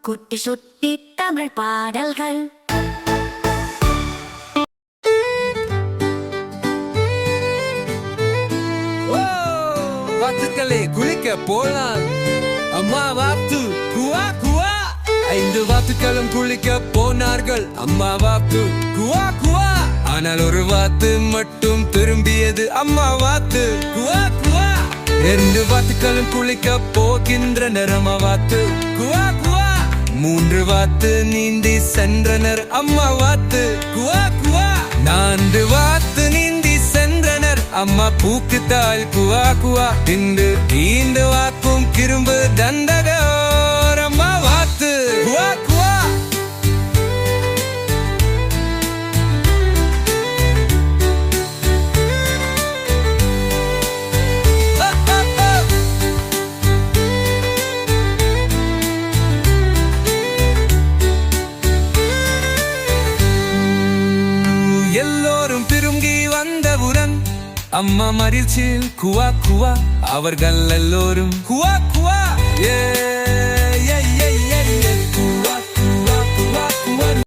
குட்டி சுட்டி தமிழ் பாடல்கள். வாத்துக்களே குளிக்க போலாம், அம்மா வாத்து குவா குவா. 5 வாத்துக்களும் குளிக்க போனார்கள், அம்மா வாத்து குவா குவா. ஆனால் ஒரு வாத்து மட்டும் திரும்பியது, அம்மா வாத்து குவா குவா. 2 வாத்துக்களும் குளிக்க போகின்றனர், அம்மா வாத்து குவா குவா. 3 வாத்து நீந்தி சென்றனர், அம்மா வாத்து குவா குவா. 4 வாத்து நீந்தி சென்றனர், அம்மா பூக்குத்தாள் குவா குவா. இந்த வாக்கும் கிரும்பு தண்டகோர், அம்மா வாத்து குவா குவா. எல்லோரும் திரும்பி வந்தவுடன் அம்மா மகிழ்ச்சியில் குவா குவா. அவர்கள் எல்லோரும் குவா